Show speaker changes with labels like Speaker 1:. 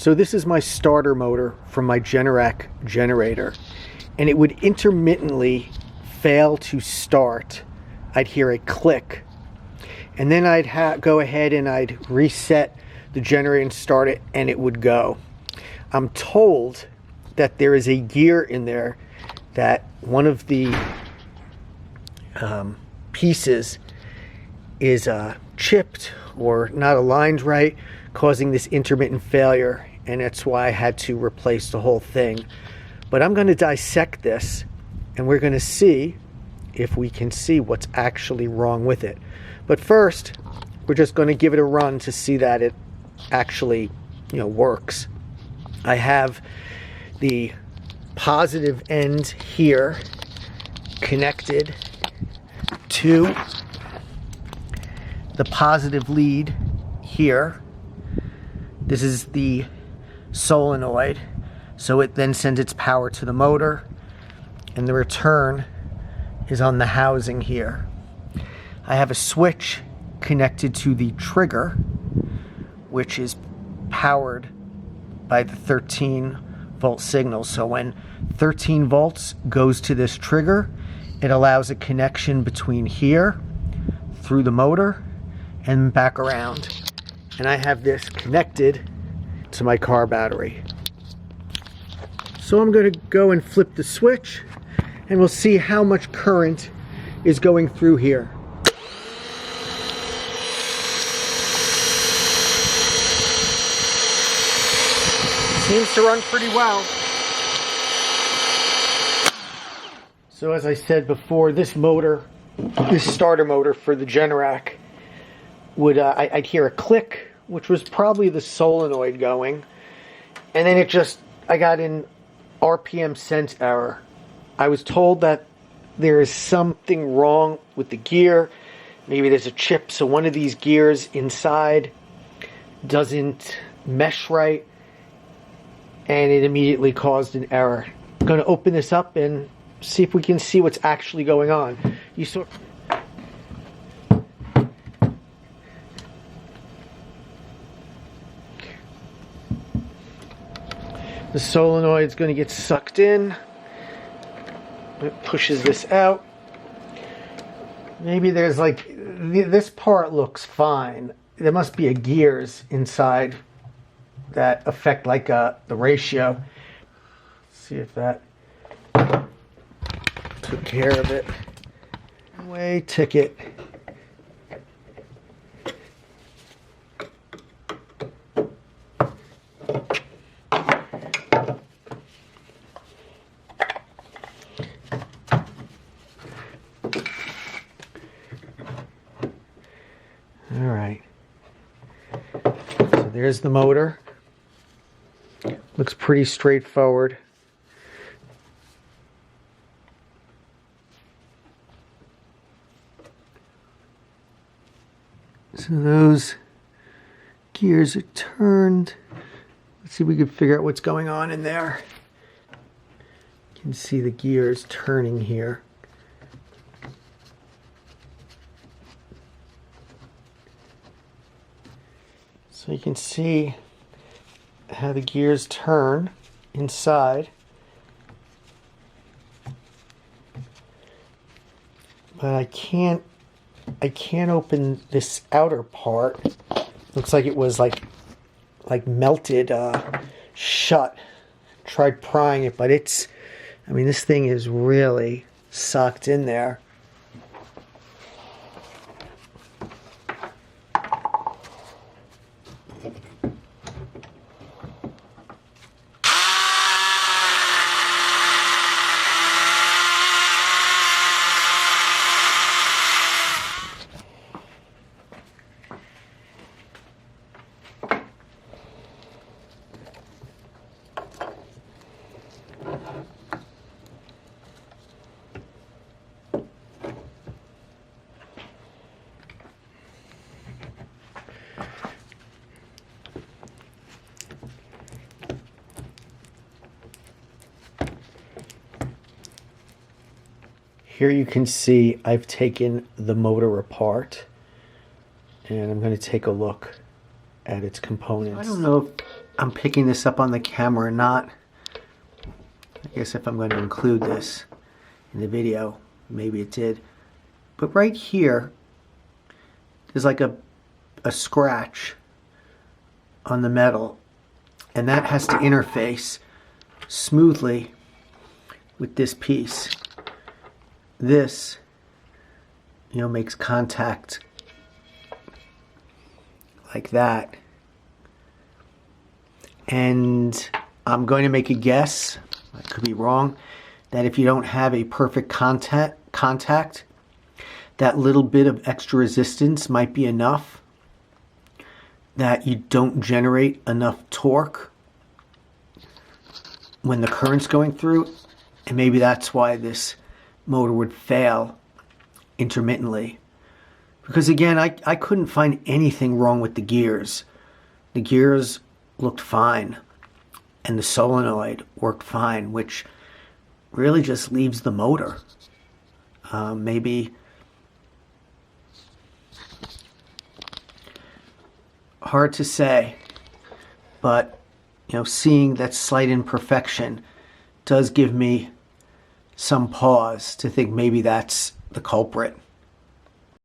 Speaker 1: So this is my starter motor from my Generac generator, and it would intermittently fail to start. I'd hear a click, and then I'd go ahead and I'd reset the generator and start it, and it would go. I'm told that there is a gear in there that one of the pieces is chipped or not aligned right, causing this intermittent failure, and that's why I had to replace the whole thing. But I'm going to dissect this, and we're going to see if we can see what's actually wrong with it. But first, we're just going to give it a run to see that it actually, works. I have the positive end here connected to the positive lead here. This is the solenoid, so it then sends its power to the motor, and the return is on the housing here. I have a switch connected to the trigger, which is powered by the 13-volt signal. So when 13 volts goes to this trigger, it allows a connection between here through the motor and back around. And I have this connected to my car battery. So I'm going to go and flip the switch, and we'll see how much current is going through here. Seems to run pretty well. So as I said before, this motor, this starter motor for the Generac, would I'd hear a click, which was probably the solenoid going, and then I got an RPM sense error. I was told that there is something wrong with the gear. Maybe there's a chip, so one of these gears inside doesn't mesh right, and it immediately caused an error. I'm going to open this up and see if we can see what's actually going on. The solenoid's going to get sucked in. It pushes this out. Maybe there's this part looks fine. There must be a gears inside that affect the ratio. Let's see if that took care of it. Way ticket. All right. So there's the motor. Looks pretty straightforward. So those gears are turned. Let's see if we can figure out what's going on in there. You can see the gears turning here. So you can see how the gears turn inside. But I can't open this outer part. Looks like it was like melted shut. Tried prying it, but this thing is really sucked in there. Here you can see I've taken the motor apart, and I'm going to take a look at its components. I don't know I'm picking this up on the camera, not, I guess if I'm going to include this in the video, maybe it did. But right here, there's like a scratch on the metal, and that has to interface smoothly with this piece. This, you know, makes contact like that. And I'm going to make a guess, I could be wrong, that if you don't have a perfect contact, that little bit of extra resistance might be enough, that you don't generate enough torque when the current's going through, and maybe that's why this motor would fail intermittently. Because again, I couldn't find anything wrong with the gears. The gears looked fine, and the solenoid worked fine, which really just leaves the motor. Maybe hard to say, but you know, seeing that slight imperfection does give me some pause to think maybe that's the culprit.